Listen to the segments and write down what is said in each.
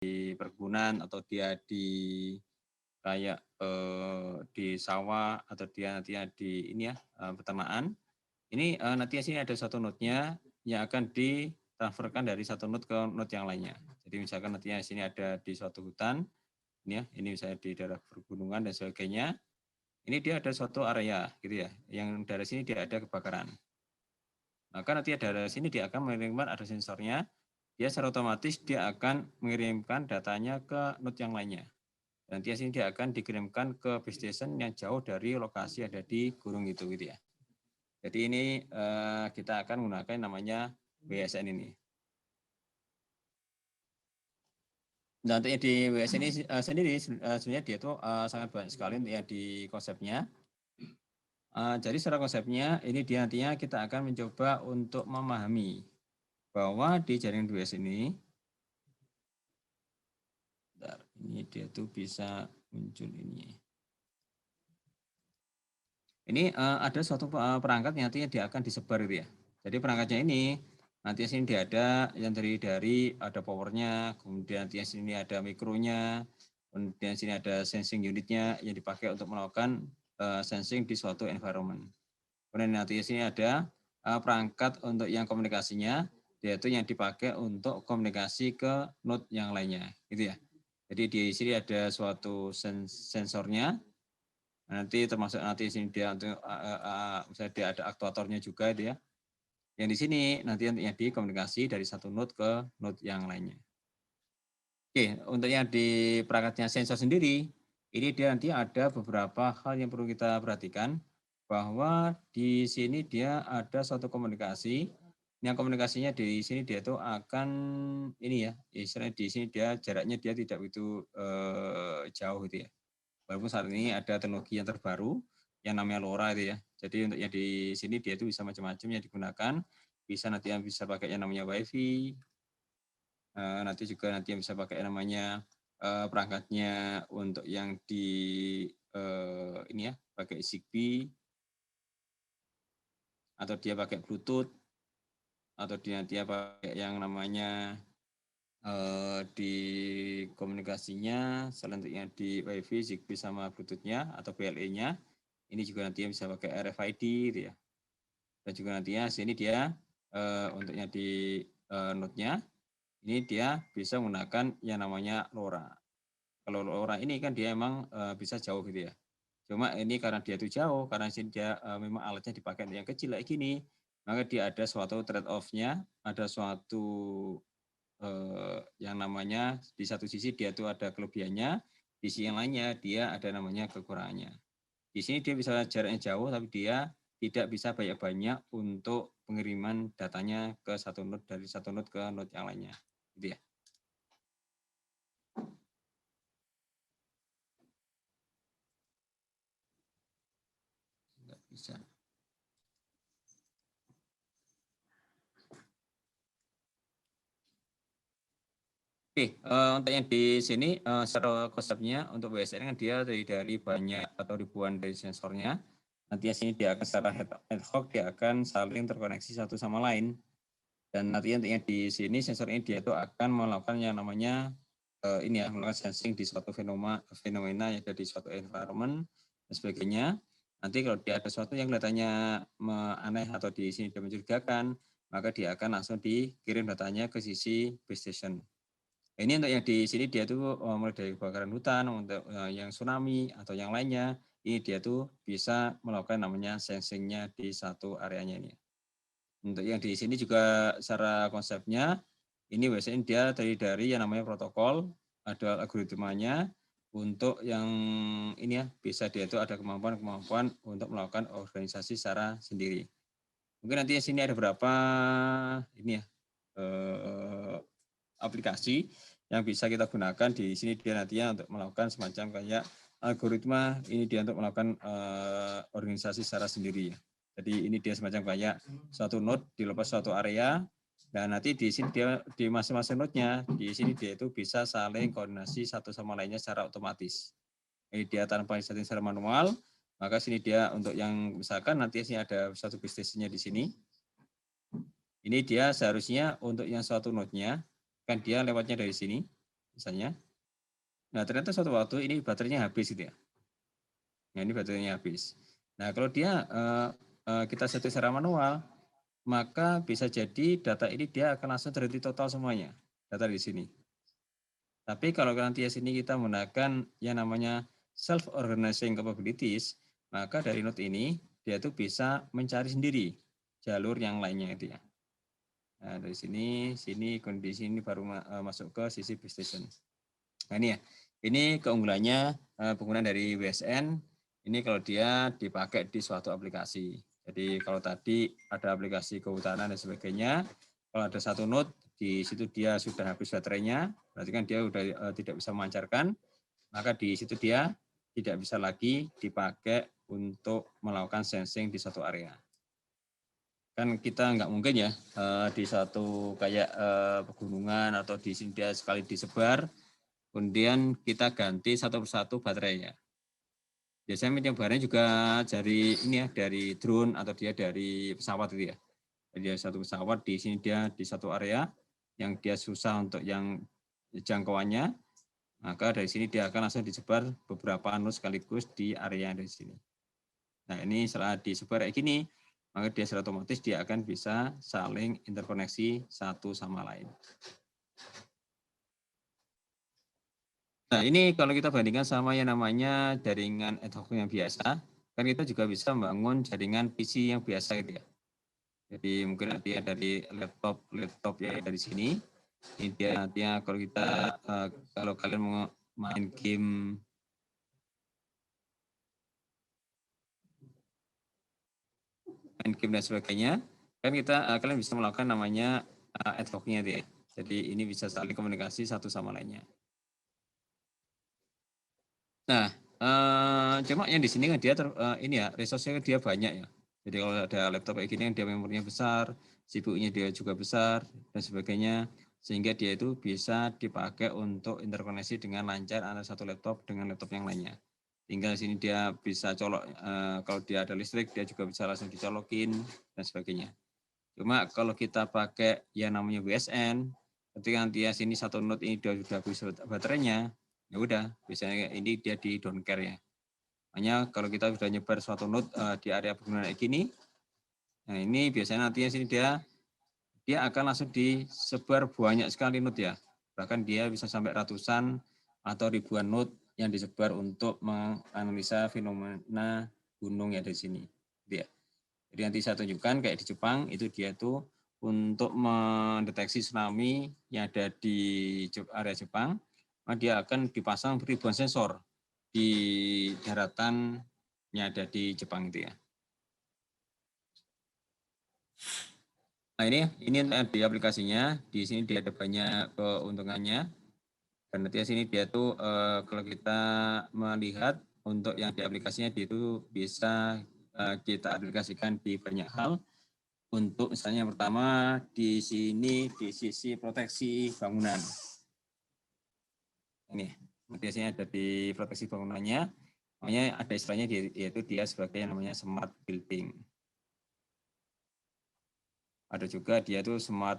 di perkebunan atau dia di kayak di sawah atau dia nanti di ini ya peternakan. Ini nanti sini ada satu node-nya yang akan ditransferkan dari satu node ke node yang lainnya. Jadi misalkan nantinya sini ada di suatu hutan, ini ya, ini misalnya di daerah pergunungan dan sebagainya. Ini dia ada suatu area gitu ya, yang dari sini dia ada kebakaran. Maka nanti dari sini dia akan mengirimkan ada sensornya, dia secara otomatis dia akan mengirimkan datanya ke node yang lainnya. Nanti sini dia akan dikirimkan ke base station yang jauh dari lokasi ada di gunung itu gitu ya. Jadi ini kita akan menggunakan namanya WSN ini. Nanti di WSN ini sendiri sebenarnya dia itu sangat banyak sekali ya di konsepnya. Jadi secara konsepnya ini dia nantinya kita akan mencoba untuk memahami bahwa di jaringan WS ini, ini dia tuh bisa muncul ini. Ini ada suatu perangkat yang nantinya dia akan disebar gitu ya. Jadi perangkatnya ini nanti sini dia ada yang dari ada powernya, kemudian nanti sini ada mikronya, kemudian sini ada sensing unitnya yang dipakai untuk melakukan sensing di suatu environment. Kemudian nanti sini ada perangkat untuk yang komunikasinya, yaitu yang dipakai untuk komunikasi ke node yang lainnya, gitu ya. Jadi di sini ada suatu sensornya. Nanti termasuk nanti sini dia misalnya dia ada aktuatornya juga dia. Yang di sini nanti yang dikomunikasi dari satu node ke node yang lainnya. Oke, untuk yang di perangkatnya sensor sendiri, ini dia nanti ada beberapa hal yang perlu kita perhatikan bahwa di sini dia ada suatu komunikasi. Yang komunikasinya di sini dia itu akan ini ya, istilahnya di sini dia jaraknya dia tidak begitu jauh gitu ya. Walaupun saat ini ada teknologi yang terbaru yang namanya LoRa itu ya. Jadi untuk yang di sini dia itu bisa macam-macam yang digunakan. Bisa nanti yang bisa pakai yang namanya WiFi. Nanti juga nanti yang bisa pakai yang namanya perangkatnya untuk yang di ini ya, pakai Zigbee atau dia pakai Bluetooth atau dia pakai yang namanya di komunikasinya selanjutnya di WiFi, Zigbee sama Bluetooth-nya atau BLE-nya. Ini juga nantinya bisa pakai RFID gitu ya. Dan juga nantinya sini dia untuknya di node-nya ini dia bisa menggunakan yang namanya LoRa. Kalau LoRa ini kan dia emang bisa jauh gitu ya. Cuma ini karena dia itu jauh, karena sini dia memang alatnya dipakai yang kecil kayak gini, maka dia ada suatu trade off-nya, ada suatu yang namanya di satu sisi dia itu ada kelebihannya, di sisi yang lainnya dia ada namanya kekurangannya. Di sini dia bisa jaraknya jauh, tapi dia tidak bisa banyak-banyak untuk pengiriman datanya ke satu node dari satu node ke node yang lainnya, gitu ya. Nggak bisa. Oke, untuk yang di sini secara konsepnya untuk WSN kan dia dari banyak atau ribuan dari sensornya. Nanti sini dia akan secara ad hoc dia akan saling terkoneksi satu sama lain. Dan nantinya untuk yang di sini sensor ini dia itu akan melakukan yang namanya ini ya, melakukan sensing di suatu fenomena yang ada di suatu environment dan sebagainya. Nanti kalau dia ada sesuatu yang kelihatannya aneh atau di sini dia mencurigakan, maka dia akan langsung dikirim datanya ke sisi base station. Ini untuk yang di sini dia tuh mulai dari kebakaran hutan, untuk yang tsunami atau yang lainnya, ini dia tuh bisa melakukan namanya sensingnya di satu areanya ini. Untuk yang di sini juga secara konsepnya, ini biasanya dia dari yang namanya protokol, ada algoritmanya, untuk yang ini ya, bisa dia itu ada kemampuan-kemampuan untuk melakukan organisasi secara sendiri. Mungkin nanti di sini ada beberapa ini ya, aplikasi yang bisa kita gunakan di sini dia nantinya untuk melakukan semacam kayak algoritma ini dia untuk melakukan organisasi secara sendiri ya. Jadi ini dia semacam kayak suatu node dilepas suatu area dan nanti di sini dia di masing-masing node-nya di sini dia itu bisa saling koordinasi satu sama lainnya secara otomatis. Ini dia tanpa setting secara manual, maka sini dia untuk yang misalkan nanti sini ada satu bisnisnya di sini. Ini dia seharusnya untuk yang suatu node-nya kan dia lewatnya dari sini. misalnya. Nah, ternyata suatu waktu ini baterainya habis gitu ya. Nah, ini baterainya habis. Nah, kalau dia kita setting secara manual, maka bisa jadi data ini dia akan langsung terhenti total semuanya, data di sini. Tapi kalau nanti di sini kita menggunakan yang namanya self-organizing capabilities, maka dari node ini dia itu bisa mencari sendiri jalur yang lainnya itu ya. Nah, dari sini kondisi ini baru masuk ke sisi base station. Nah, ini ya. Ini keunggulannya penggunaan dari WSN. Ini kalau dia dipakai di suatu aplikasi. Jadi kalau tadi ada aplikasi kehutanan dan sebagainya, kalau ada satu node di situ dia sudah habis baterainya, berarti kan dia sudah tidak bisa memancarkan, maka di situ dia tidak bisa lagi dipakai untuk melakukan sensing di satu area. Kan kita nggak mungkin ya di satu kayak pegunungan atau di sini dia sekali disebar, kemudian kita ganti satu persatu baterainya. Biasanya penyebarannya juga dari ini ya, dari drone atau dia dari pesawat itu ya. Jadi dia satu pesawat di sini dia di satu area yang dia susah untuk yang jangkauannya, maka dari sini dia akan langsung disebar beberapa node sekaligus di area dari sini. Nah, ini setelah disebar kayak gini, maka dia secara otomatis dia akan bisa saling interkoneksi satu sama lain. Nah, ini kalau kita bandingkan sama yang namanya jaringan ad hoc yang biasa, kan kita juga bisa membangun jaringan PC yang biasa gitu ya. Jadi mungkin nanti dari laptop ya dari sini. Ini dia nantinya kalau kita kalau kalian mau main game dan sebagainya, kan kita kalian bisa melakukan namanya ad hoc-nya dia. Jadi ini bisa saling komunikasi satu sama lainnya. Nah, cuma yang di sini kan dia ini ya resource-nya dia banyak ya. Jadi kalau ada laptop kayak gini kan dia memorinya besar, CPU-nya dia juga besar dan sebagainya, sehingga dia itu bisa dipakai untuk interkoneksi dengan lancar antara satu laptop dengan laptop yang lainnya. Tinggal sini dia bisa colok, kalau dia ada listrik dia juga bisa langsung dicolokin dan sebagainya. Cuma kalau kita pakai yang namanya WSN, ketika nanti ya sini satu node ini sudah habis baterainya, ya udah biasanya ini dia di don't care ya. Hanya kalau kita sudah nyebar suatu node di area pegunungan kayak gini, nah ini biasanya nantinya sini dia akan langsung disebar banyak sekali node ya. Bahkan dia bisa sampai ratusan atau ribuan node yang disebar untuk menganalisa fenomena gunung yang di sini. Ya. Jadi nanti saya tunjukkan kayak di Jepang itu dia tuh untuk mendeteksi tsunami yang ada di area Jepang, dia akan dipasang ribuan sensor di daratan yang ada di Jepang itu ya. Nah ini di aplikasinya, di sini dia ada banyak keuntungannya. Dan nanti di sini dia tuh kalau kita melihat untuk yang di aplikasinya dia itu bisa kita aplikasikan di banyak hal. Untuk misalnya yang pertama di sini di sisi proteksi bangunan. Ini biasanya ada di proteksi bangunannya. Makanya ada istilahnya yaitu dia sebagai yang namanya smart building. Ada juga dia itu smart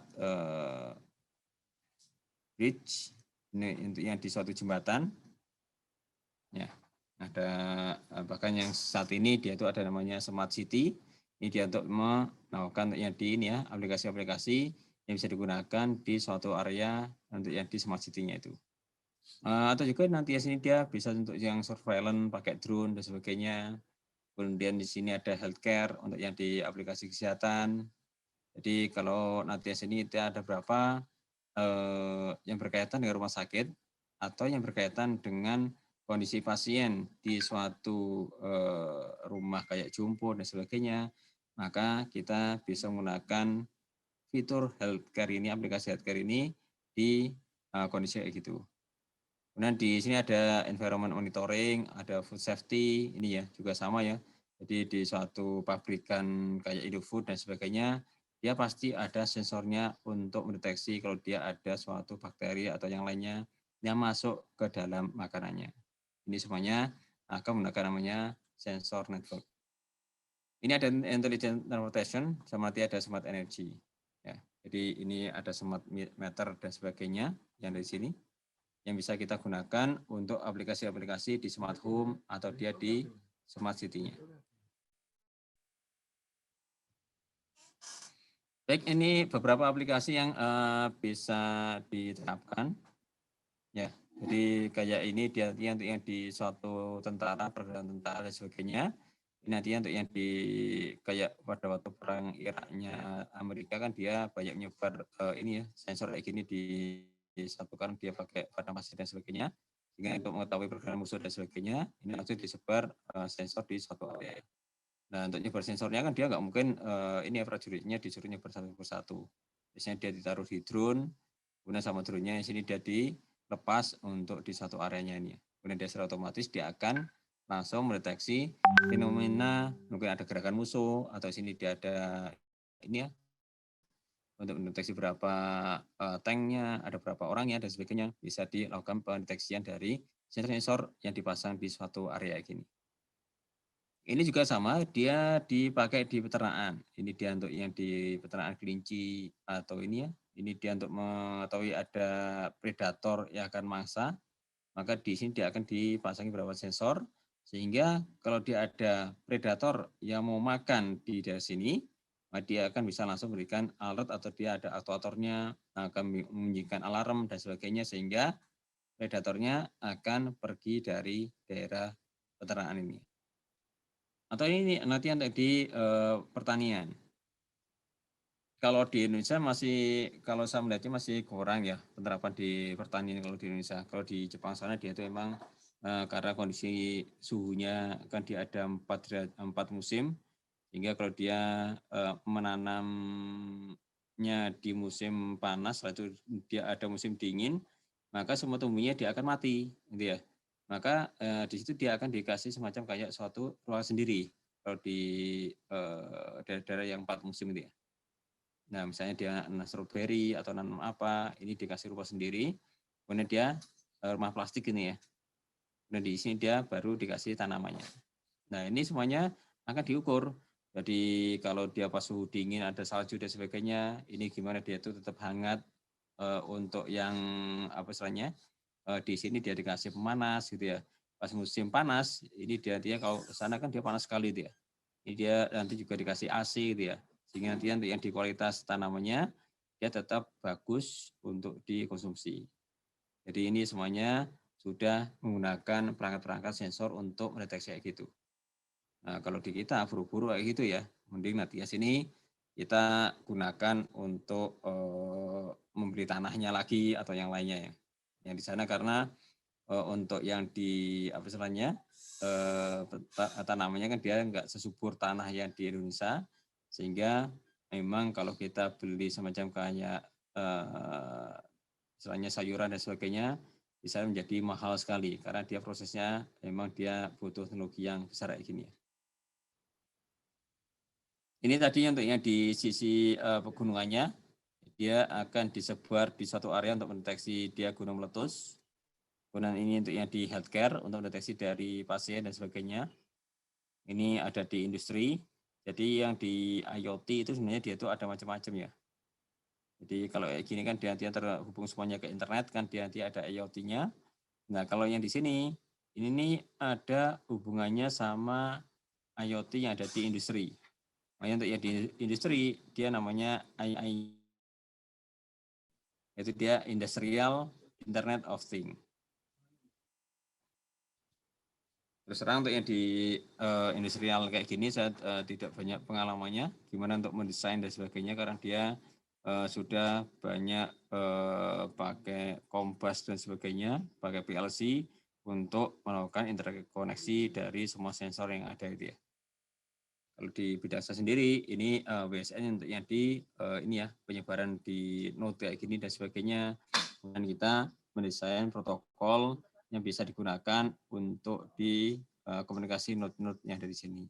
bridge, ini untuk yang di suatu jembatan. Ya, ada bahkan yang saat ini dia itu ada namanya smart city. Ini dia untuk melakukan yang di ini ya aplikasi-aplikasi yang bisa digunakan di suatu area untuk yang di smart city-nya itu. Atau juga nanti di sini dia bisa untuk yang surveillance pakai drone dan sebagainya. Kemudian di sini ada healthcare untuk yang di aplikasi kesehatan. Jadi kalau nanti di sini dia ada berapa yang berkaitan dengan rumah sakit atau yang berkaitan dengan kondisi pasien di suatu rumah kayak jumbo dan sebagainya, maka kita bisa menggunakan fitur healthcare ini, aplikasi healthcare ini di kondisi kayak gitu. Kemudian di sini ada environment monitoring, ada food safety, ini ya juga sama ya. Jadi di suatu pabrikan kayak Indofood dan sebagainya, dia pasti ada sensornya untuk mendeteksi kalau dia ada suatu bakteri atau yang lainnya yang masuk ke dalam makanannya. Ini semuanya akan menggunakan namanya sensor network. Ini ada intelligent transportation, sama nanti ada smart energy. Ya, jadi ini ada smart meter dan sebagainya yang dari sini. yang bisa kita gunakan untuk aplikasi-aplikasi di smart home atau dia di smart city-nya. Baik, ini beberapa aplikasi yang bisa diterapkan. Ya, jadi kayak ini dia untuk yang di suatu tentara, pergerakan tentara dan sebagainya. Ini nantinya untuk yang di kayak pada waktu perang Iraknya Amerika kan dia banyak menyebar ini ya sensor kayak gini disatukan dia pakai pada masjid dan sebagainya. Sehingga untuk mengetahui pergerakan musuh dan sebagainya, ini langsung disebar sensor di suatu area. Nah, untuk nyebar sensornya kan dia nggak mungkin ini ya prajuritnya disuruh nyebar satu persatu. Biasanya dia ditaruh di drone, kemudian sama drone-nya yang sini dia dilepas untuk di satu areanya ini. Kemudian dia secara otomatis dia akan langsung mendeteksi fenomena mungkin ada gerakan musuh atau sini dia ada ini ya untuk mendeteksi berapa tanknya, ada berapa orangnya dan sebagainya bisa dilakukan pendeteksian dari sensor-sensor yang dipasang di suatu area gini. Ini juga sama, dia dipakai di peternakan. Ini dia untuk yang di peternakan kelinci atau ini ya. Ini dia untuk mengetahui ada predator yang akan mangsa, maka di sini dia akan dipasangi beberapa sensor sehingga kalau dia ada predator yang mau makan di daerah sini, maka dia akan bisa langsung memberikan alert atau dia ada aktuatornya akan membunyikan alarm dan sebagainya sehingga predatornya akan pergi dari daerah peternakan ini. Atau ini nanti untuk di pertanian. Kalau di Indonesia masih, kalau saya melihatnya masih kurang ya penerapan di pertanian kalau di Indonesia. Kalau di Jepang sana dia itu memang karena kondisi suhunya kan dia ada 4 musim, sehingga kalau dia menanamnya di musim panas, lalu dia ada musim dingin, maka semua tumbuhnya dia akan mati, gitu ya. Maka di situ dia akan dikasih semacam kayak suatu ruang sendiri kalau di daerah-daerah yang 4 musim itu ya. Nah, misalnya dia nanam stroberi atau nanam apa, ini dikasih ruang sendiri, kemudian dia rumah plastik ini ya. Dan di sini dia baru dikasih tanamannya. Nah, ini semuanya akan diukur. Jadi kalau dia pas suhu dingin ada salju dan sebagainya, ini gimana dia itu tetap hangat untuk yang apa istilahnya di sini dia dikasih pemanas gitu ya. Pas musim panas, ini dia kalau ke sana kan dia panas sekali dia. Ini dia nanti juga dikasih AC gitu ya. Sehingga nanti yang di kualitas tanamannya dia tetap bagus untuk dikonsumsi. Jadi ini semuanya sudah menggunakan perangkat-perangkat sensor untuk mendeteksi kayak gitu. Nah, kalau di kita buru-buru kayak gitu ya, mending nanti ya sini kita gunakan untuk membeli tanahnya lagi atau yang lainnya ya. Yang di sana karena untuk yang di apa istilahnya tanamannya kan dia nggak sesubur tanah yang di Indonesia, sehingga memang kalau kita beli semacam kayak istilahnya sayuran dan sebagainya bisa menjadi mahal sekali karena dia prosesnya memang dia butuh teknologi yang besar kayak gini ya. Ini tadi untuk yang di sisi pegunungannya, dia akan disebar di suatu area untuk mendeteksi dia gunung meletus. Kemudian ini untuk yang di healthcare, untuk mendeteksi dari pasien dan sebagainya. Ini ada di industri. Jadi yang di IoT itu sebenarnya dia itu ada macam-macam ya. Jadi kalau kayak gini kan dia terhubung semuanya ke internet kan dia ada IoT-nya. Nah kalau yang di sini, ini nih ada hubungannya sama IoT yang ada di industri. Makanya untuk yang di industri dia namanya II, yaitu dia Industrial Internet of Things. Terus terang untuk yang di industrial kayak gini saya tidak banyak pengalamannya gimana untuk mendesain dan sebagainya karena dia sudah banyak pakai Kompas dan sebagainya, pakai PLC untuk melakukan interkoneksi dari semua sensor yang ada itu ya. Kalau di bidang saya sendiri, ini WSN untuk yang di ini ya penyebaran di node kayak gini dan sebagainya. Dan kita mendesain protokol yang bisa digunakan untuk di komunikasi node-node yang dari sini.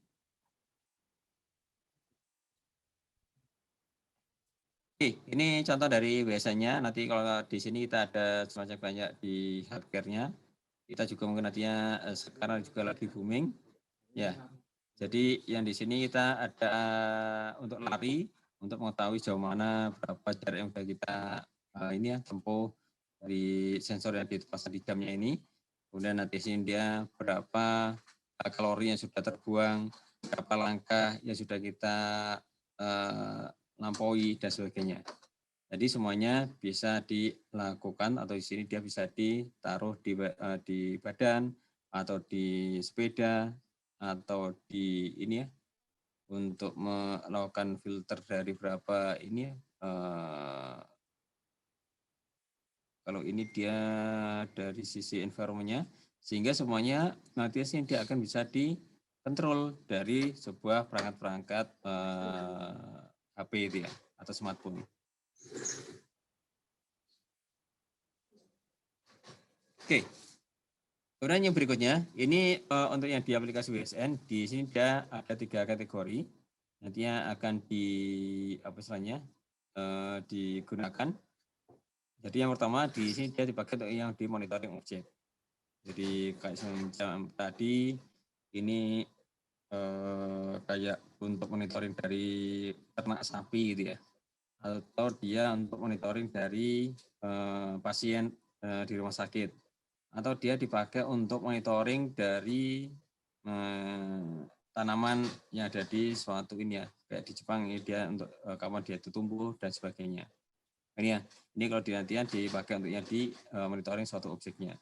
Oke, ini contoh dari WSN-nya. Nanti kalau di sini kita ada semacam banyak di hardware-nya. Kita juga mungkin nantinya sekarang juga lagi booming. Ya, jadi yang di sini kita ada untuk lari, untuk mengetahui jauh mana berapa jarak yang sudah kita ini ya tempuh. dari sensor yang dipasang di jamnya ini. Kemudian nanti sini dia berapa kalori yang sudah terbuang, berapa langkah yang sudah kita lampaui dan sebagainya. Jadi semuanya bisa dilakukan atau di sini dia bisa ditaruh di badan atau di sepeda atau di ini ya, untuk melakukan filter dari berapa ini ya. Kalau ini dia dari sisi environment-nya, sehingga semuanya nanti dia akan bisa dikontrol dari sebuah perangkat-perangkat HP itu ya, atau smartphone. Oke. Kemudian yang berikutnya, ini untuk yang di aplikasi WSN, di sini dia ada 3 kategori. Nantinya akan digunakan. Jadi yang pertama di sini dia dipakai untuk yang di monitoring objek. Jadi kayak semacam tadi, ini kayak untuk monitoring dari ternak sapi gitu ya. Atau dia untuk monitoring dari pasien di rumah sakit. Atau dia dipakai untuk monitoring dari tanaman yang ada di suatu ini ya, kayak di Jepang ini dia untuk kapan dia itu tumbuh dan sebagainya. Ini ya, ini kalau nantinya dipakai untuk yang di monitoring suatu objeknya.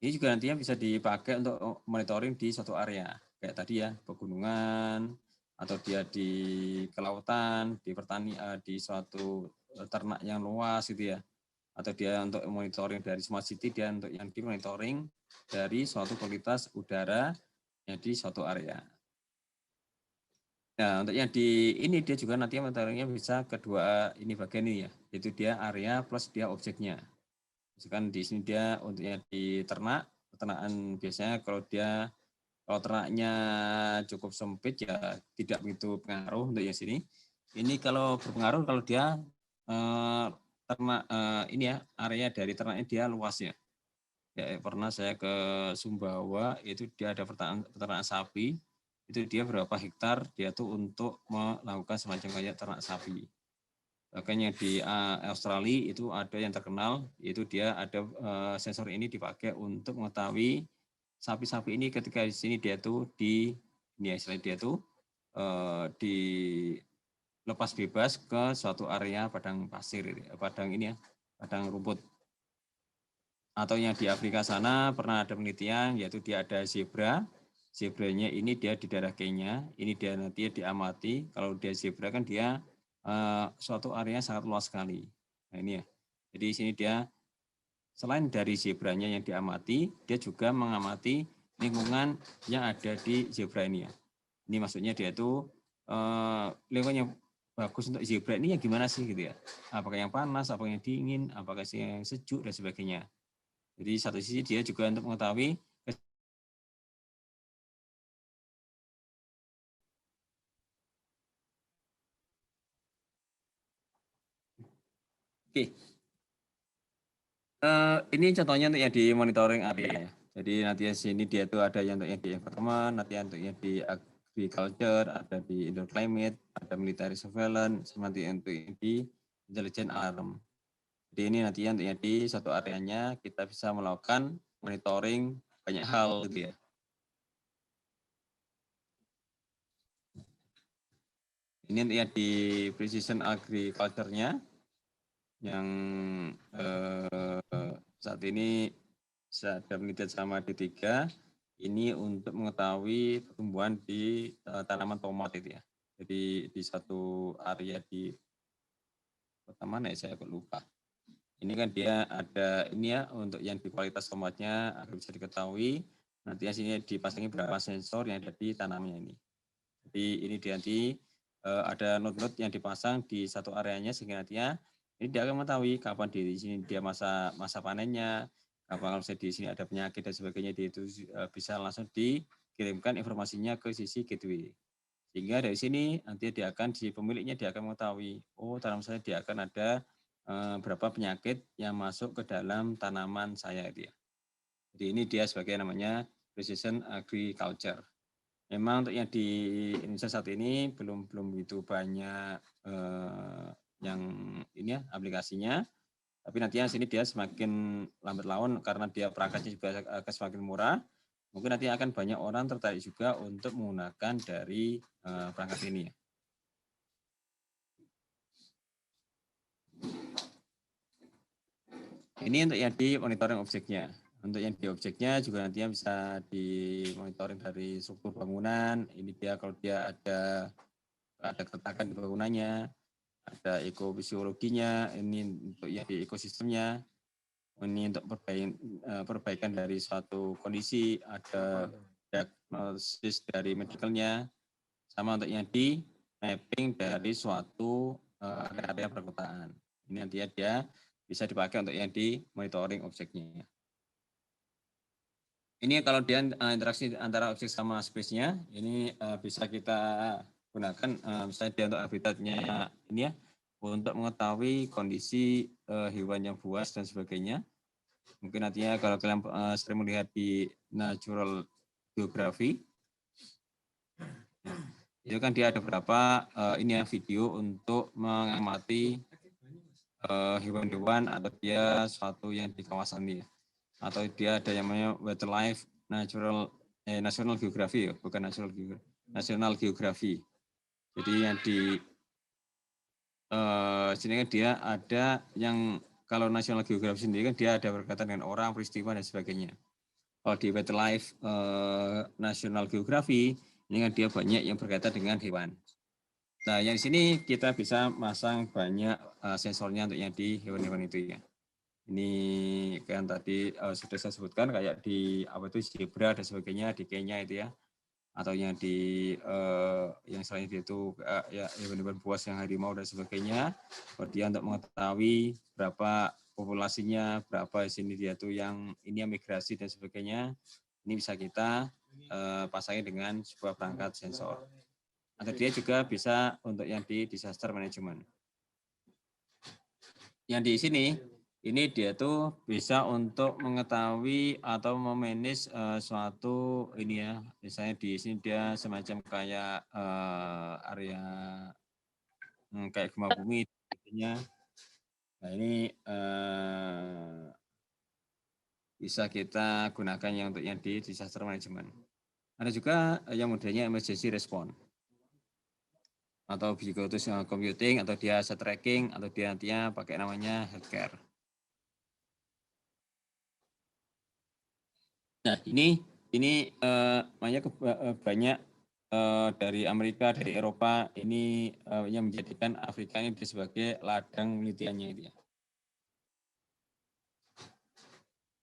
Ini juga nantinya bisa dipakai untuk monitoring di suatu area, kayak tadi ya, pegunungan atau dia di kelautan, di pertanian, di suatu ternak yang luas gitu ya. Atau dia untuk monitoring dari smart city, dia untuk yang di monitoring dari suatu kualitas udara yang di suatu area. Nah, untuk yang di ini dia juga nanti monitoringnya bisa kedua ini bagian ini ya, yaitu dia area plus dia objeknya. Misalkan di sini dia untuk yang di peternakan biasanya kalau ternaknya cukup sempit ya tidak begitu pengaruh untuk yang sini. Ini kalau berpengaruh kalau dia ternak ini ya, area dari ternaknya dia luas ya. Ya, pernah saya ke Sumbawa, itu dia ada peternakan sapi, itu dia berapa hektar dia tuh untuk melakukan semacam kayak ternak sapi. Makanya di Australia itu ada yang terkenal, yaitu dia ada sensor ini dipakai untuk mengetahui sapi-sapi ini ketika di sini dia tuh dilepas bebas ke suatu area padang pasir, padang ini ya, padang rumput. Atau yang di Afrika sana pernah ada penelitian, yaitu dia ada zebra. Zebranya ini dia di daerah Kenya, ini dia nanti diamati. Kalau dia zebra kan dia suatu area sangat luas sekali. Nah ini ya. Jadi di sini dia selain dari zebranya yang diamati, dia juga mengamati lingkungan yang ada di zebra ini ya. Ini maksudnya dia itu lingkungan yang bagus untuk zebra ini yang gimana sih gitu ya. Apakah yang panas, apakah yang dingin, apakah yang sejuk dan sebagainya. Jadi satu sisi dia juga untuk mengetahui Oke. Ini contohnya untuk yang di monitoring area ya. Jadi nanti di sini dia itu ada yang untuk yang di environment, nanti untuk yang di agriculture, ada di indoor climate, ada military surveillance, nanti untuk yang di intelligent alarm. Jadi ini nanti untuk yang di satu areanya kita bisa melakukan monitoring banyak hal gitu ya. Ini untuk yang di precision agriculture-nya yang saat ini ada penelitian sama D3 ini untuk mengetahui pertumbuhan di tanaman tomat itu ya. Jadi di satu area di kota mana ya saya kok lupa. Ini kan dia ada ini ya untuk yang di kualitas tomatnya agar bisa diketahui. Nanti sini dipasangi berapa sensor yang ada di tanamannya ini. Jadi ini nanti ada node-node yang dipasang di satu areanya sehingga nantinya ini dia akan mengetahui kapan di sini dia masa panennya, kapan kalau di sini ada penyakit dan sebagainya, dia itu bisa langsung dikirimkan informasinya ke sisi gateway. Sehingga dari sini nanti dia akan si pemiliknya dia akan mengetahui, oh tanam saya dia akan ada berapa penyakit yang masuk ke dalam tanaman saya itu ya. Jadi ini dia sebagai namanya precision agriculture. Memang untuk yang di Indonesia saat ini belum begitu banyak yang ini ya aplikasinya. Tapi nantinya sini dia semakin lambat laun karena dia perangkatnya juga akan semakin murah. Mungkin nanti akan banyak orang tertarik juga untuk menggunakan dari perangkat ini. Ini untuk yang di monitoring objeknya. Untuk yang di objeknya juga nantinya bisa dimonitoring dari struktur bangunan. Ini dia kalau dia ada keretakan di bangunannya, ada ekofisiologinya, ini untuk yang di ekosistemnya, ini untuk perbaikan dari suatu kondisi, ada diagnosis dari medicalnya, sama untuk yang di mapping dari suatu area perkotaan. Ini nantinya dia bisa dipakai untuk yang di monitoring objeknya. Ini kalau dia interaksi antara objek sama space-nya, ini bisa kita gunakan misalnya dia untuk habitatnya ini ya, untuk mengetahui kondisi hewan yang buas dan sebagainya. Mungkin nantinya kalau kalian sering melihat di natural geography, itu kan dia ada beberapa ini ya video untuk mengamati hewan-hewan atau dia suatu yang di kawasan ini, atau dia ada yang namanya wildlife national geography ya, bukan national geography. Jadi yang di sini kan dia ada yang kalau national geography sendiri kan dia ada berkaitan dengan orang, peristiwa dan sebagainya. Kalau di wildlife national geography ini kan dia banyak yang berkaitan dengan hewan. Nah, yang di sini kita bisa masang banyak sensornya untuk yang di hewan-hewan itu ya. Ini kan tadi sudah saya sebutkan kayak di apa itu zebra dan sebagainya di Kenya itu ya. Atau yang di yang selain itu ya hewan-hewan buas yang harimau dan sebagainya. Kemudian untuk mengetahui berapa populasinya, berapa di sini dia tuh yang ini yang migrasi dan sebagainya. Ini bisa kita pasangi dengan sebuah perangkat sensor. Atau dia juga bisa untuk yang di disaster management. Yang di sini, ini dia tuh bisa untuk mengetahui atau memanage suatu ini ya, misalnya di sini dia semacam kayak area kayak gempa bumi, intinya. Nah ini bisa kita gunakan yang untuk yang di disaster management. Ada juga yang modelnya emergency response. Atau bisa itu computing, atau dia asset tracking, atau dia nantinya pakai namanya healthcare. Nah ini banyak dari Amerika, dari Eropa ini yang menjadikan Afrika ini sebagai ladang penelitiannya itu ya.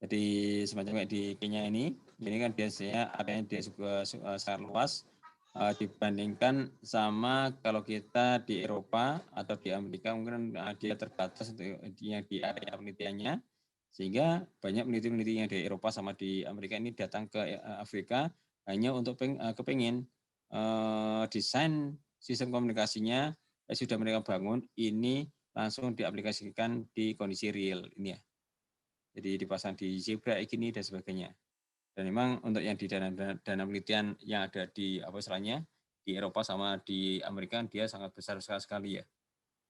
Jadi semacam kayak di Kenya ini kan biasanya areanya dia juga sangat luas dibandingkan sama kalau kita di Eropa atau di Amerika mungkin dia terbatas untuk yang di area penelitiannya, sehingga banyak peneliti-peneliti yang di Eropa sama di Amerika ini datang ke Afrika hanya untuk kepingin desain sistem komunikasinya sudah mereka bangun ini langsung diaplikasikan di kondisi real ini ya. Jadi dipasang di zebra ini dan sebagainya. Dan memang untuk yang di dana penelitian yang ada di apa istilahnya di Eropa sama di Amerika dia sangat besar sekali ya.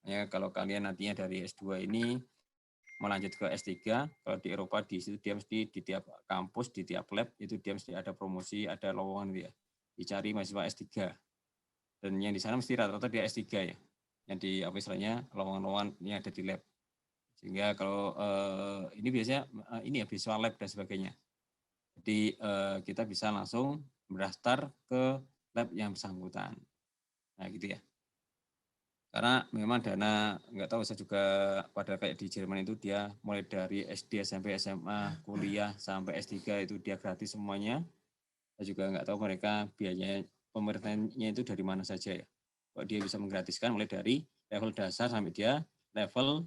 Ya kalau kalian nantinya dari S2 ini melanjut ke S3, kalau di Eropa di situ dia mesti di tiap kampus, di tiap lab itu dia mesti ada promosi, ada lowongan dia. Dicari mahasiswa S3. Dan yang di sana mesti rata-rata dia S3 ya. Yang di apa istilahnya lowongan-lowongan yang ada di lab. Sehingga kalau ini biasanya ini ya visual lab dan sebagainya. Jadi kita bisa langsung mendaftar ke lab yang bersangkutan. Nah gitu ya. Karena memang dana, nggak tahu saya juga pada kayak di Jerman itu dia mulai dari SD, SMP, SMA, kuliah, sampai S3 itu dia gratis semuanya. Saya juga nggak tahu mereka biayanya pemerintahnya itu dari mana saja ya. Kok dia bisa menggratiskan mulai dari level dasar sampai dia level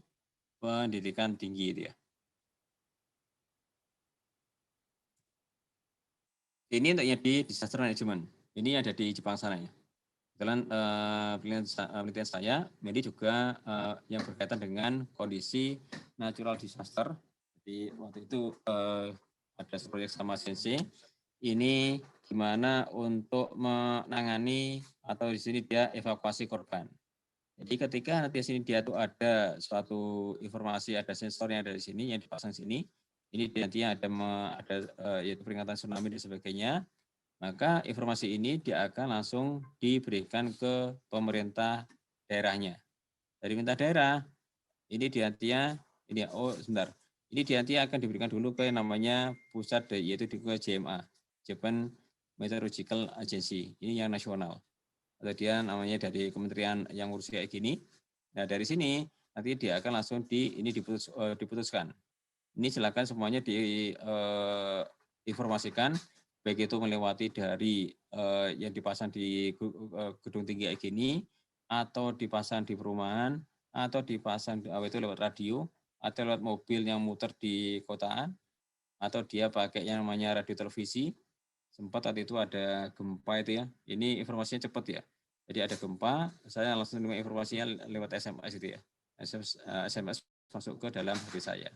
pendidikan tinggi itu ya. Ini untuknya di disaster management. Ini ada di Jepang sana ya. Kebetulan penelitian saya, ini juga yang berkaitan dengan kondisi natural disaster. Jadi waktu itu ada proyek sama Sensei. Ini gimana untuk menangani atau di sini dia evakuasi korban. Jadi ketika nanti sini dia tuh ada suatu informasi, ada sensor yang ada di sini, yang dipasang sini, ini nantinya ada yaitu peringatan tsunami dan sebagainya, maka informasi ini dia akan langsung diberikan ke pemerintah daerahnya. Dari pemerintah daerah, ini nantinya, ini sebentar, ini nantinya akan diberikan dulu ke namanya pusat, yaitu di JMA, Japan Meteorological Agency, ini yang nasional. Atau dia namanya dari kementerian yang ngurus kayak gini. Nah dari sini nanti dia akan langsung diputuskan. Ini silakan semuanya diinformasikan, baik itu melewati dari yang dipasang di gedung tinggi kayak gini, atau dipasang di perumahan, atau dipasang itu lewat radio, atau lewat mobil yang muter di kotaan, atau dia pakai yang namanya radio televisi. Sempat waktu itu ada gempa itu ya. Ini informasinya cepat ya. Jadi ada gempa, saya langsung terima informasinya lewat SMS itu ya. SMS masuk ke dalam HP saya.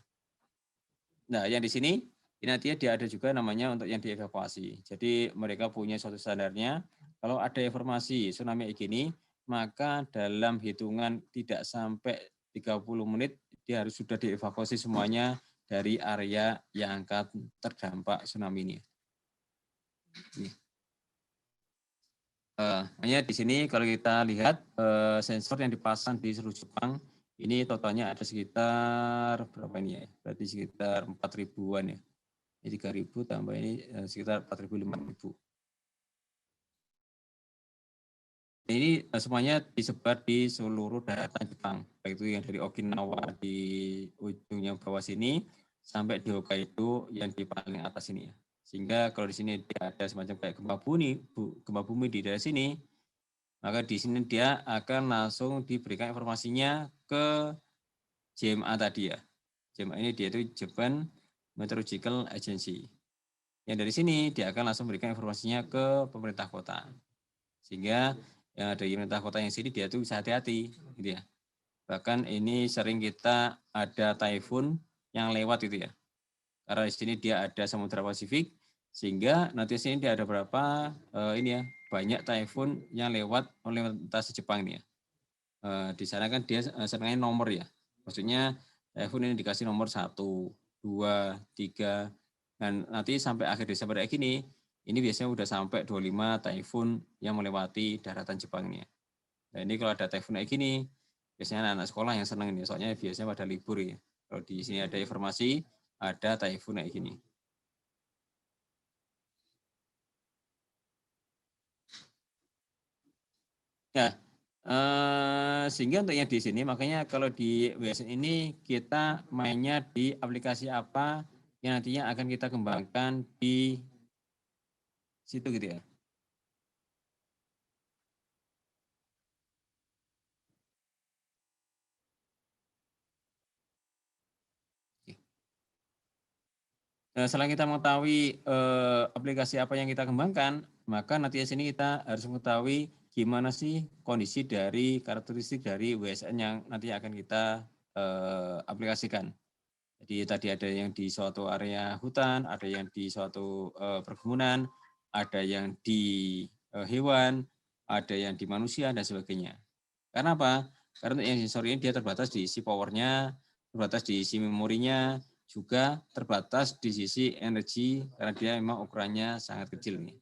Nah, yang di sini ini nantinya dia ada juga namanya untuk yang dievakuasi. Jadi mereka punya suatu standarnya. Kalau ada informasi tsunami gini, maka dalam hitungan tidak sampai 30 menit dia harus sudah dievakuasi semuanya dari area yang akan terdampak tsunami ini. Hanya di sini kalau kita lihat sensor yang dipasang di seluruh Jepang ini totalnya ada sekitar berapa ini ya? Berarti sekitar 4 ribuan ya. Ini 3.000 tambah ini sekitar 4.000 5.000. Ini semuanya disebar di seluruh daratan Jepang, baik itu yang dari Okinawa di ujungnya bawah sini sampai di Hokkaido yang di paling atas ini ya. Sehingga kalau di sini dia ada semacam kayak gempa bumi di daerah sini, maka di sini dia akan langsung diberikan informasinya ke JMA tadi ya. JMA ini dia itu Japan Meteorological Agency. Yang dari sini dia akan langsung berikan informasinya ke pemerintah kota. Sehingga yang ada di pemerintah kota yang sini dia tuh bisa hati-hati gitu ya. Bahkan ini sering kita ada typhoon yang lewat gitu ya. Karena di sini dia ada Samudra Pasifik, sehingga nanti sini dia ada berapa ini ya, banyak typhoon yang lewat melintasi Jepang ini ya. Di sana kan dia sebenarnya nomor ya. Maksudnya typhoon ini dikasih nomor 1, 2, 3, dan nanti sampai akhir Desember kayak gini, ini biasanya udah sampai 25 typhoon yang melewati daratan Jepang ini ya. Nah ini kalau ada typhoon kayak gini, biasanya anak-anak sekolah yang senang ini, soalnya biasanya pada libur ya. Kalau di sini ada informasi, ada typhoon kayak gini. Ya, sehingga untuk yang di sini, makanya kalau di WSN ini kita mainnya di aplikasi apa yang nantinya akan kita kembangkan di situ gitu ya. Setelah kita mengetahui aplikasi apa yang kita kembangkan, maka nanti di sini kita harus mengetahui gimana sih kondisi dari karakteristik dari WSN yang nanti akan kita aplikasikan. Jadi tadi ada yang di suatu area hutan, ada yang di suatu perkebunan, ada yang di hewan, ada yang di manusia dan sebagainya. Karena apa? Karena yang sensor ini dia terbatas di isi powernya, terbatas di isi memorinya, juga terbatas di sisi energi karena dia memang ukurannya sangat kecil nih.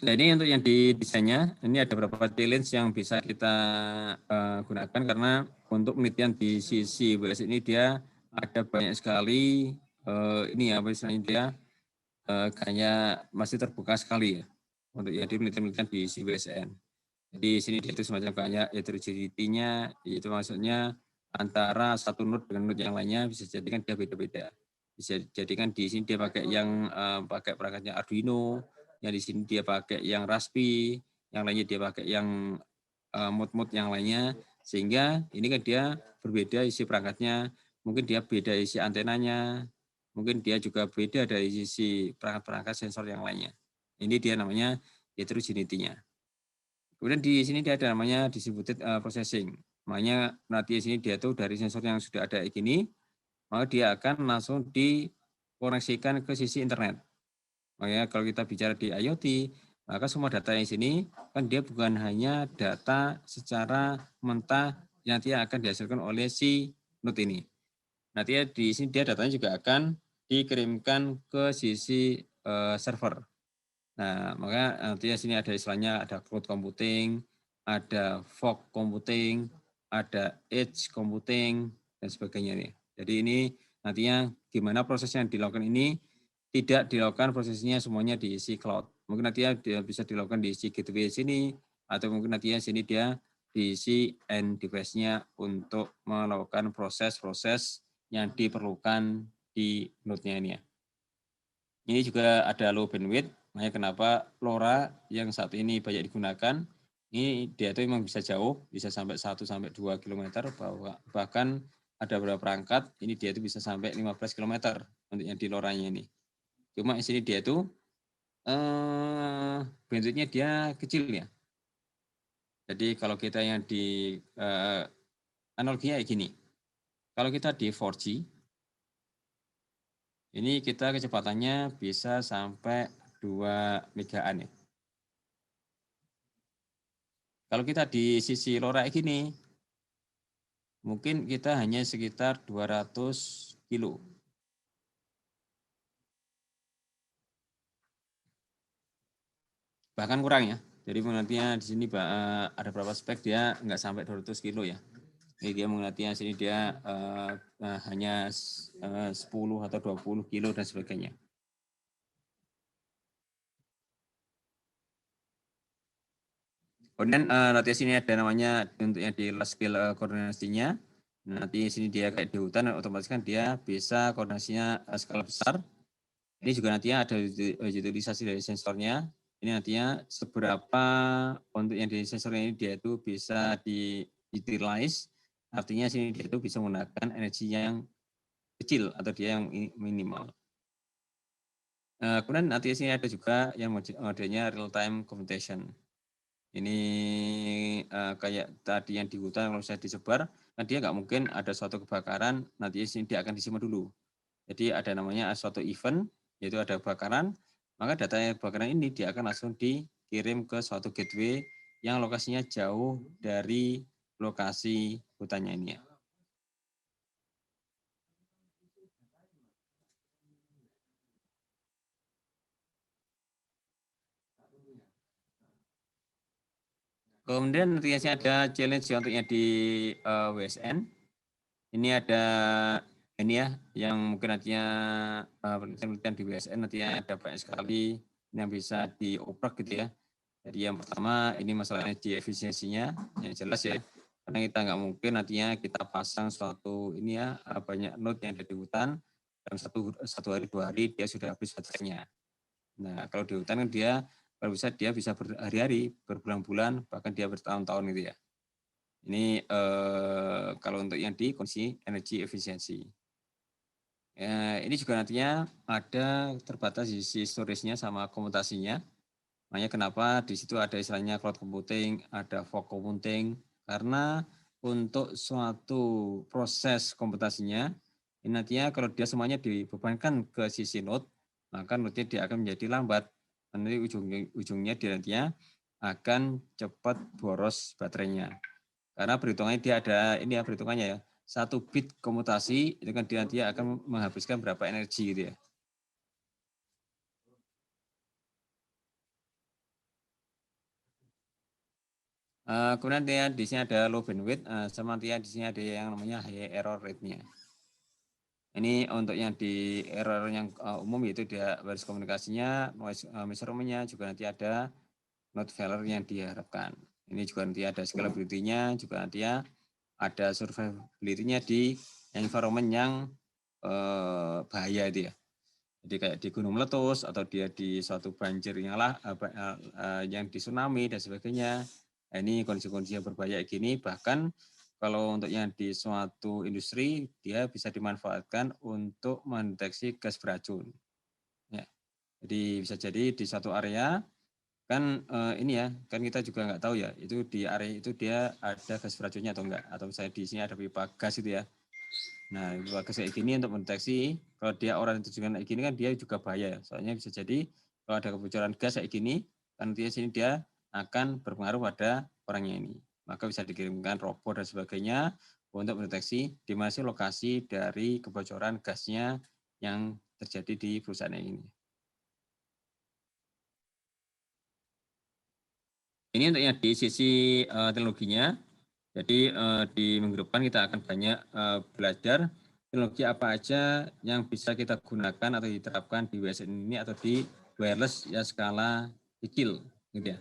Nah ini untuk yang di desainnya, ini ada beberapa challenge yang bisa kita gunakan karena untuk penelitian di sisi WS ini dia ada banyak sekali ini ya, misalnya dia kayak masih terbuka sekali ya untuk yang penelitian di sisi WSN. Jadi sini dia itu semacam kayak heterogeneity-nya, yaitu maksudnya antara satu node dengan node yang lainnya bisa jadikan dia beda-beda. Bisa jadikan di sini dia pakai yang pakai perangkatnya Arduino, yang di sini dia pakai yang Raspi, yang lainnya dia pakai yang mode-mode yang lainnya, sehingga ini kan dia berbeda isi perangkatnya, mungkin dia beda isi antenanya, mungkin dia juga beda dari sisi perangkat-perangkat sensor yang lainnya. Ini dia namanya heterogeneity-nya. Kemudian di sini dia ada namanya distributed processing. Makanya nanti di sini dia tuh dari sensor yang sudah ada kayak gini, maka dia akan langsung koneksikan ke sisi internet. Makanya kalau kita bicara di IoT, maka semua data yang sini kan dia bukan hanya data secara mentah yang nanti akan dihasilkan oleh si node ini. Nanti di sini dia datanya juga akan dikirimkan ke sisi server. Nah, maka nanti di sini ada istilahnya ada cloud computing, ada fog computing, ada edge computing dan sebagainya nih. Jadi ini nantinya gimana proses yang dilakukan ini tidak dilakukan prosesnya semuanya di isi cloud. Mungkin nantinya dia bisa dilakukan di isi gateway sini atau mungkin nantinya sini dia diisi end device-nya untuk melakukan proses-proses yang diperlukan di node-nya ini ya. Ini juga ada low bandwidth, makanya kenapa LoRa yang saat ini banyak digunakan, ini dia itu memang bisa jauh, bisa sampai 1 sampai 2 km, bahkan ada beberapa perangkat, ini dia itu bisa sampai 15 km untuk yang di LoRa-nya ini. Cuma di sini dia itu bandwidth-nya dia kecil ya. Jadi kalau kita yang di analoginya kayak gini, kalau kita di 4G, ini kita kecepatannya bisa sampai 2 megaan ya. Kalau kita di sisi LoRa gini, mungkin kita hanya sekitar 200 kilo. Bahkan kurang ya. Jadi nantinya di sini ada berapa spek dia nggak sampai 200 kilo ya. Jadi dia mengertinya sini dia hanya 10 atau 20 kilo dan sebagainya. Kemudian nanti sini ada namanya untuk yang di large scale koordinasinya. Nanti sini dia kayak di hutan, otomatis kan dia bisa koordinasinya skala besar. Ini juga nantinya ada utilisasi dari sensornya. Ini nantinya seberapa untuk yang di sensor ini dia itu bisa di-utilize. Artinya sini dia itu bisa menggunakan energi yang kecil atau dia yang minimal. Kemudian nanti sini ada juga yang modelnya real time computation. Ini kayak tadi yang di hutan kalau saya disebar, kan dia nggak mungkin ada suatu kebakaran, nanti sini dia akan disimpan dulu. Jadi ada namanya suatu event, yaitu ada kebakaran, maka data kebakaran ini dia akan langsung dikirim ke suatu gateway yang lokasinya jauh dari lokasi hutannya ini ya. Kemudian nanti ada challenge untuk yang di WSN. Ini ada ini ya, yang mungkin nantinya penelitian di WSN nantinya ada banyak sekali yang bisa dioprek gitu ya. Jadi yang pertama ini masalah energi efisiensinya, yang jelas ya. Karena kita nggak mungkin nantinya kita pasang suatu ini ya banyak node yang ada di hutan dalam satu hari 2 hari dia sudah habis baterainya. Nah kalau di hutan kan dia kalau bisa dia bisa berhari-hari, berbulan-bulan, bahkan dia bertahun-tahun gitu ya. Ini kalau untuk yang di kondisi energi efisiensi. Ini juga nantinya ada terbatas di sisi storage-nya sama komutasinya. Makanya kenapa di situ ada istilahnya cloud computing, ada fog computing, karena untuk suatu proses komputasinya, ini nantinya kalau dia semuanya dibebankan ke sisi node, maka node-nya dia akan menjadi lambat. Nanti ujungnya dia nantinya akan cepat boros baterainya. Karena perhitungannya dia ada ini ya perhitungannya ya. 1 bit komutasi itu kan dia akan menghabiskan berapa energi gitu ya. Kemudian dia di sini ada low bandwidth, sama dia di sini ada yang namanya high error rate-nya. Ini untuk yang di error yang umum yaitu dia baris komunikasinya, noise measurement-nya juga nanti ada node failure yang diharapkan. Ini juga nanti ada scalability-nya, juga nanti ada survivability-nya di environment yang bahaya itu ya. Jadi kayak di gunung meletus atau dia di suatu banjir yang di tsunami dan sebagainya. Ini kondisi-kondisi yang berbahaya gini, bahkan kalau untuk yang di suatu industri dia bisa dimanfaatkan untuk mendeteksi gas beracun. Ya. Jadi bisa jadi di satu area kan ini ya, kan kita juga nggak tahu ya, itu di area itu dia ada gas beracunnya atau enggak, atau misalnya di sini ada pipa gas itu ya. Nah, gas kayak gini untuk mendeteksi kalau dia orang itu dengan kayak gini kan dia juga bahaya. Soalnya bisa jadi kalau ada kebocoran gas kayak gini, kan dia sini dia akan berpengaruh pada orangnya ini. Maka bisa dikirimkan robot dan sebagainya untuk mendeteksi di mana sih lokasi dari kebocoran gasnya yang terjadi di perusahaan ini. Ini untuk yang di sisi teknologinya. Jadi di minggu depan kita akan banyak belajar teknologi apa aja yang bisa kita gunakan atau diterapkan di WSN ini atau di wireless ya skala kecil, gitu ya.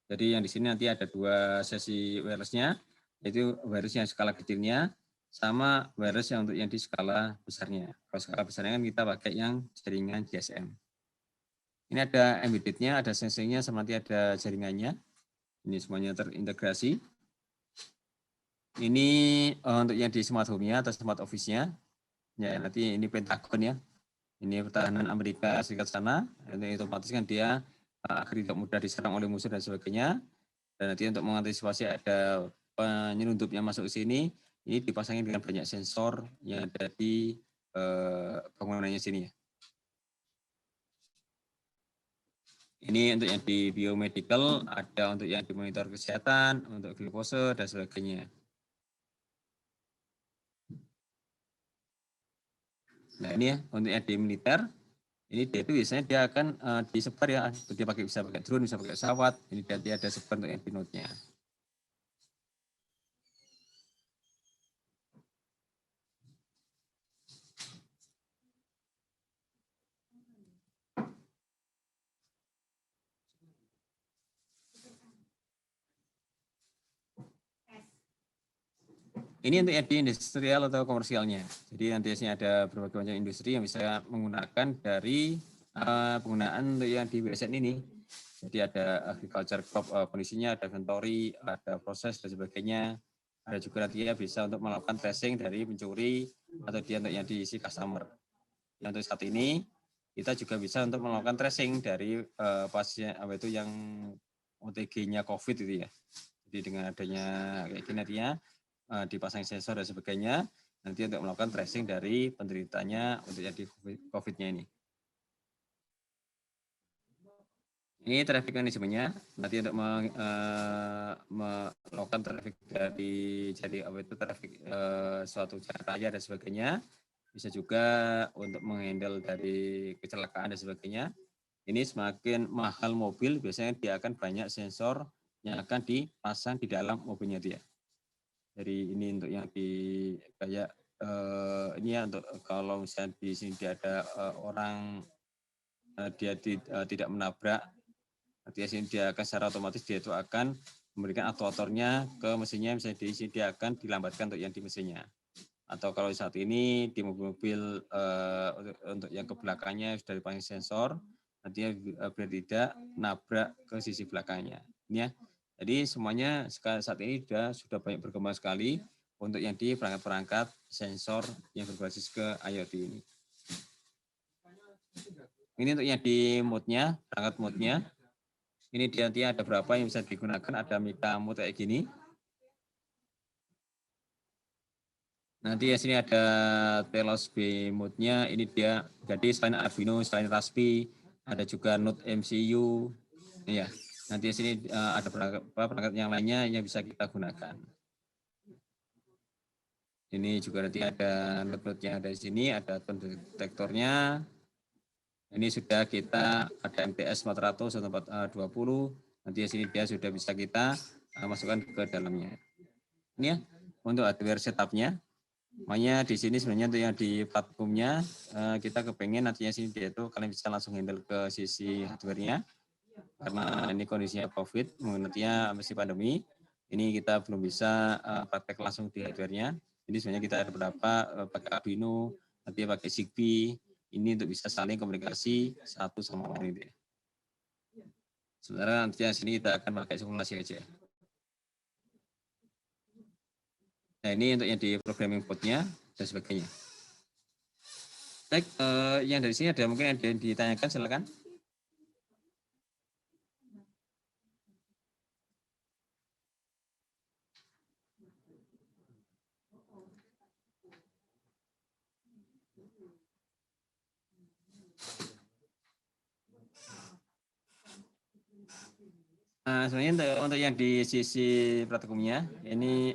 Jadi yang di sini nanti ada 2 sesi wirelessnya, yaitu wireless yang skala kecilnya sama wireless yang untuk yang di skala besarnya. Kalau skala besarnya kan kita pakai yang jaringan GSM. Ini ada embedded-nya, ada sensingnya, sama nanti ada jaringannya. Ini semuanya terintegrasi. Ini untuk yang di smart home-nya atau smart office-nya. Ya, nanti ini Pentagon ya. Ini pertahanan Amerika Serikat sana. Itu otomatis kan dia agar tidak mudah diserang oleh musuh dan sebagainya. Dan nanti untuk mengantisipasi ada penyelundup yang masuk ke sini, ini dipasangin dengan banyak sensor yang ada di bangunannya sini ya. Ini untuk yang di biomedical, ada untuk yang di monitor kesehatan, untuk glukose dan sebagainya. Nah ini ya untuk yang di militer, ini dia itu biasanya dia akan disebar ya, dia bisa pakai drone, bisa pakai pesawat, ini dia ada sebar untuk yang di node-nya. Ini untuk yang di industrial atau komersialnya. Jadi nanti ada berbagai macam industri yang bisa menggunakan dari penggunaan untuk yang di WSN ini. Jadi ada agriculture crop kondisinya, ada inventory, ada proses dan sebagainya. Ada juga nanti ya bisa untuk melakukan tracing dari pencuri atau dia untuk yang diisi customer. Yang untuk saat ini kita juga bisa untuk melakukan tracing dari pasien apa itu yang OTG-nya COVID itu ya. Jadi dengan adanya kayak gini nantinya dipasang sensor dan sebagainya, nanti untuk melakukan tracing dari penderitanya untuk jadi COVID-nya ini. Ini traffic manajemennya, nanti untuk melakukan traffic dari jadi apa itu traffic suatu jalan raya dan sebagainya, bisa juga untuk menghandle dari kecelakaan dan sebagainya. Ini semakin mahal mobil, biasanya dia akan banyak sensor yang akan dipasang di dalam mobilnya dia. Jadi ini untuk yang di kayak ini ya untuk kalau misalnya di sini dia ada orang dia tidak menabrak, artinya sini dia akan secara otomatis dia itu akan memberikan aktuatornya ke mesinnya, misalnya di sini dia akan dilambatkan untuk yang di mesinnya. Atau kalau saat ini di mobil-mobil untuk yang ke belakangnya sudah dipasang sensor, nantinya biar tidak nabrak ke sisi belakangnya. Ini ya. Jadi semuanya saat ini sudah banyak berkembang sekali untuk yang di perangkat-perangkat sensor yang berbasis ke IoT ini. Ini untuk yang di mode-nya, perangkat mode-nya. Ini nanti ada berapa yang bisa digunakan, ada Mika mode kayak gini. Nanti ya sini ada Telos B mode-nya, ini dia jadi selain Arduino, selain Raspi, ada juga Node MCU. Ya, nanti di sini ada perangkat yang lainnya yang bisa kita gunakan. Ini juga nanti ada node yang ada di sini, ada tone detektornya. Ini sudah kita ada MTS 400 atau 420. Nanti di sini dia sudah bisa kita masukkan ke dalamnya. Ini ya untuk hardware setupnya. Makanya di sini sebenarnya untuk yang di platformnya kita kepengen nantinya sini dia itu kalian bisa langsung handle ke sisi hardware-nya. Karena ini kondisinya COVID, nantinya masih pandemi, ini kita belum bisa praktek langsung di hardware-nya. Jadi sebenarnya kita ada beberapa pakai Arduino, nanti pakai Zigbee, ini untuk bisa saling komunikasi satu sama lain itu. Sebenarnya nantinya sini kita akan pakai simulasi aja. Nah ini untuk yang di programming code-nya dan sebagainya. Baik, yang dari sini ada mungkin ada yang ditanyakan, silakan. Nah, sebenarnya untuk yang di sisi praktikumnya ini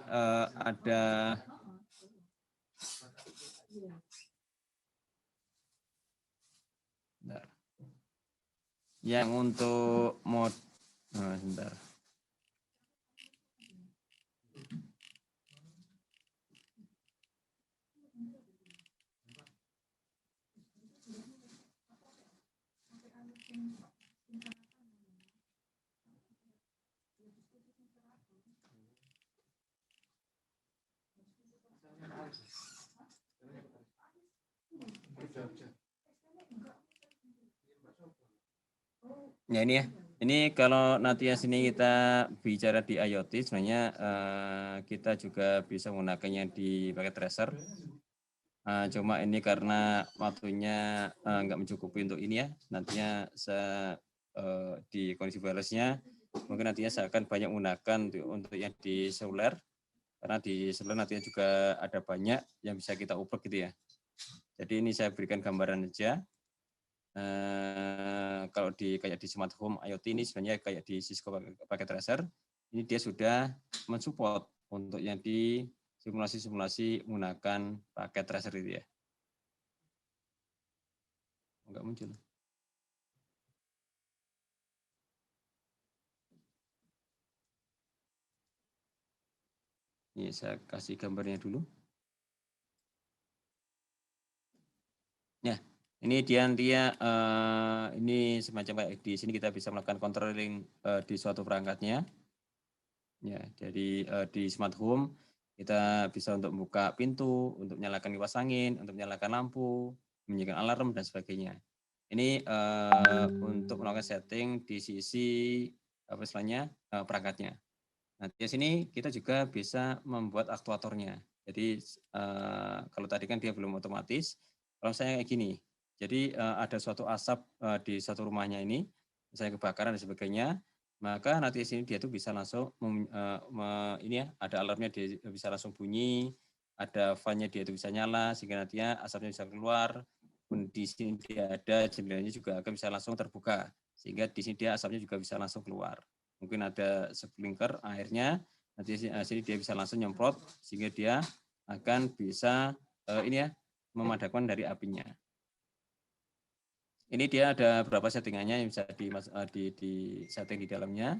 ada yang untuk mod sebentar. Ya ini ya. Ini kalau nanti yang sini kita bicara di IoT, sebenarnya kita juga bisa menggunakannya di paket tracer. Cuma ini karena waktunya nggak mencukupi untuk ini ya. Nantinya di kondisi wirelessnya mungkin nantinya saya akan banyak menggunakan untuk yang di seluler. Karena di seluler nantinya juga ada banyak yang bisa kita ubah gitu ya. Jadi ini saya berikan gambaran aja. Kalau kayak di smart home IoT ini sebenarnya kayak di Cisco Packet Tracer, ini dia sudah mensupport untuk yang di simulasi-simulasi menggunakan paket tracer itu ya. Enggak muncul. Ini saya kasih gambarnya dulu. Ya, ini dia ini semacam kayak di sini kita bisa melakukan controlling di suatu perangkatnya. Ya, jadi di smart home kita bisa untuk membuka pintu, untuk menyalakan kipas angin, untuk menyalakan lampu, menyalakan alarm dan sebagainya. Ini untuk melakukan setting di sisi apa istilahnya perangkatnya. Nah, di sini kita juga bisa membuat aktuatornya. Jadi kalau tadi kan dia belum otomatis, kalau saya kayak gini. Jadi ada suatu asap di suatu rumahnya ini, misalnya kebakaran dan sebagainya, maka nanti di sini dia tuh bisa langsung ini ya, ada alarmnya dia bisa langsung bunyi, ada fan-nya dia itu bisa nyala sehingga nantinya asapnya bisa keluar. Di sini dia ada jendelanya juga akan bisa langsung terbuka sehingga di sini dia asapnya juga bisa langsung keluar. Mungkin ada sprinkler airnya, nanti sini dia bisa langsung nyemprot sehingga dia akan bisa ini ya memadamkan dari apinya. Ini dia ada beberapa settingannya yang bisa di setting di dalamnya.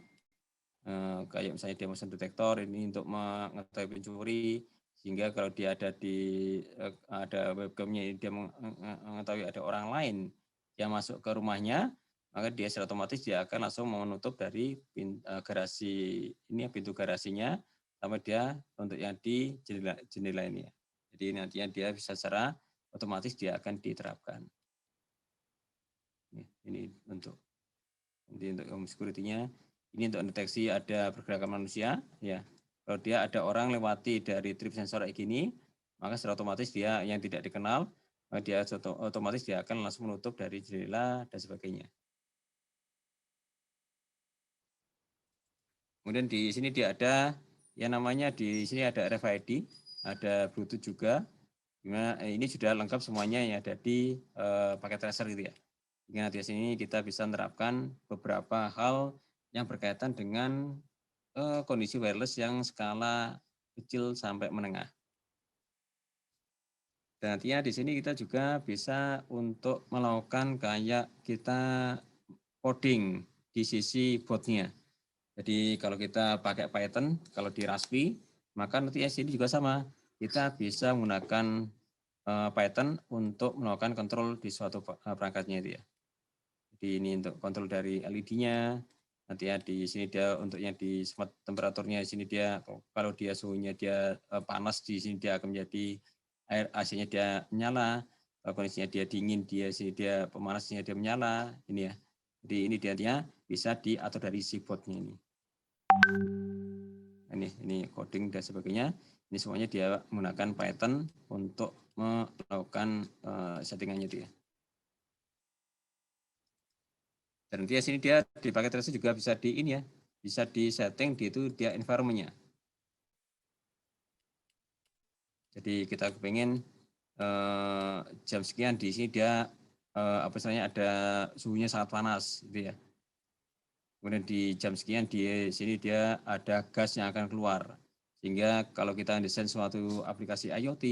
Kayak misalnya dia motion detector ini untuk mengetahui pencuri, sehingga kalau dia ada webcamnya dia mengetahui ada orang lain yang masuk ke rumahnya, maka dia secara otomatis dia akan langsung menutup dari garasi ini pintu garasinya sampai dia untuk yang di jendela ini. Jadi nantinya dia bisa secara otomatis dia akan diterapkan. Ini untuk home security-nya. Ini untuk deteksi ada pergerakan manusia, ya. Kalau dia ada orang lewati dari trip sensor kayak gini, maka secara otomatis dia yang tidak dikenal, maka dia otomatis dia akan langsung menutup dari jendela dan sebagainya. Kemudian di sini dia ada yang namanya di sini ada RFID, ada Bluetooth juga. Ini sudah lengkap semuanya yang ada di paket tracer gitu ya. Nah, di sini kita bisa menerapkan beberapa hal yang berkaitan dengan kondisi wireless yang skala kecil sampai menengah. Dan nantinya di sini kita juga bisa untuk melakukan kayak kita coding di sisi boardnya. Jadi kalau kita pakai Python, kalau di Raspi, maka nanti di sini juga sama. Kita bisa menggunakan Python untuk melakukan kontrol di suatu perangkatnya itu ya. Jadi ini untuk kontrol dari LED-nya. Nanti ya di sini dia untuk yang di smart temperaturnya di sini dia kalau dia suhunya dia panas di sini dia akan menjadi air AC-nya dia menyala. Kalau kondisinya dia dingin dia sini dia pemanasnya dia menyala ini ya. Jadi ini dia bisa diatur dari si boardnya ini. Ini coding dan sebagainya. Ini semuanya dia menggunakan Python untuk melakukan settingannya dia. Dan dia sini dia di paket tracer juga bisa di ini ya, bisa di setting di itu dia environment-nya. Jadi kita pengen jam sekian di sini dia apa istilahnya ada suhunya sangat panas gitu ya. Kemudian di jam sekian di sini dia ada gas yang akan keluar. Sehingga kalau kita desain suatu aplikasi IoT,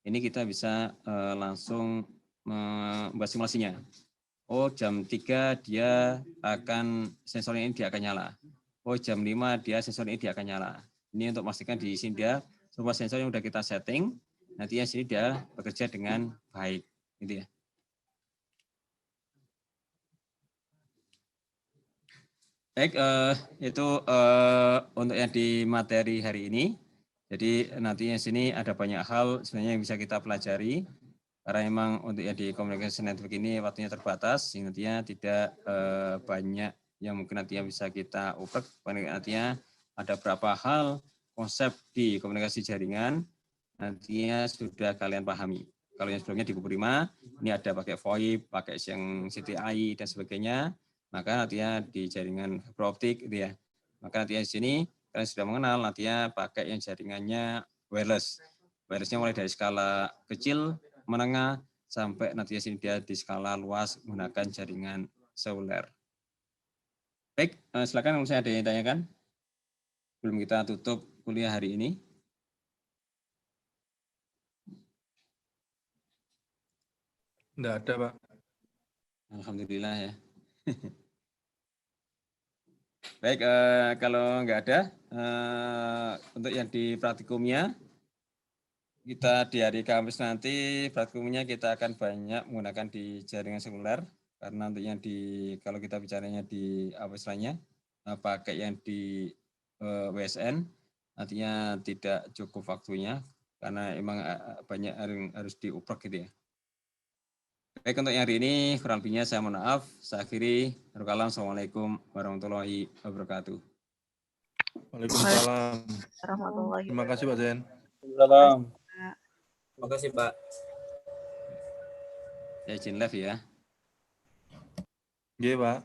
ini kita bisa langsung membuat simulasinya. Oh, jam 3 dia akan sensornya ini dia akan nyala. Oh, jam 5 dia sensor ini dia akan nyala. Ini untuk memastikan di sini dia semua sensor yang sudah kita setting, nantinya sini dia bekerja dengan baik, gitu ya. Baik, itu untuk yang di materi hari ini. Jadi nantinya sini ada banyak hal sebenarnya yang bisa kita pelajari. Karena memang untuk yang di communication network ini waktunya terbatas, sehingga nantinya tidak banyak yang mungkin nantinya bisa kita uprek. Nantinya ada beberapa hal konsep di komunikasi jaringan nantinya sudah kalian pahami. Kalau yang sebelumnya di buku 5, ini ada pakai VoIP, pakai yang CTI dan sebagainya, maka nantinya di jaringan fiber optik gitu ya. Maka nantinya di sini kalian sudah mengenal nantinya pakai yang jaringannya wireless. Wirelessnya mulai dari skala kecil, menengah, sampai nantinya sini dia di skala luas menggunakan jaringan seluler. Baik, silakan kalau saya ada yang tanyakan. Belum kita tutup kuliah hari ini. Enggak ada, Pak. Alhamdulillah ya. Baik, kalau nggak ada, untuk yang di praktikumnya, kita di hari Kamis nanti praktikumnya kita akan banyak menggunakan di jaringan seluler, karena untuk yang di, kalau kita bicaranya di apa istilahnya, pakai yang di WSN, nantinya tidak cukup waktunya, karena emang banyak harus diuprek gitu ya. Baik, untuk yang hari ini kurang lebihnya saya mohon maaf. Saya akhiri. Assalamualaikum warahmatullahi wabarakatuh. Waalaikumsalam. Terima kasih Pak Zen. Salam. Terima kasih Pak. Saya izin live ya. Iya, Pak.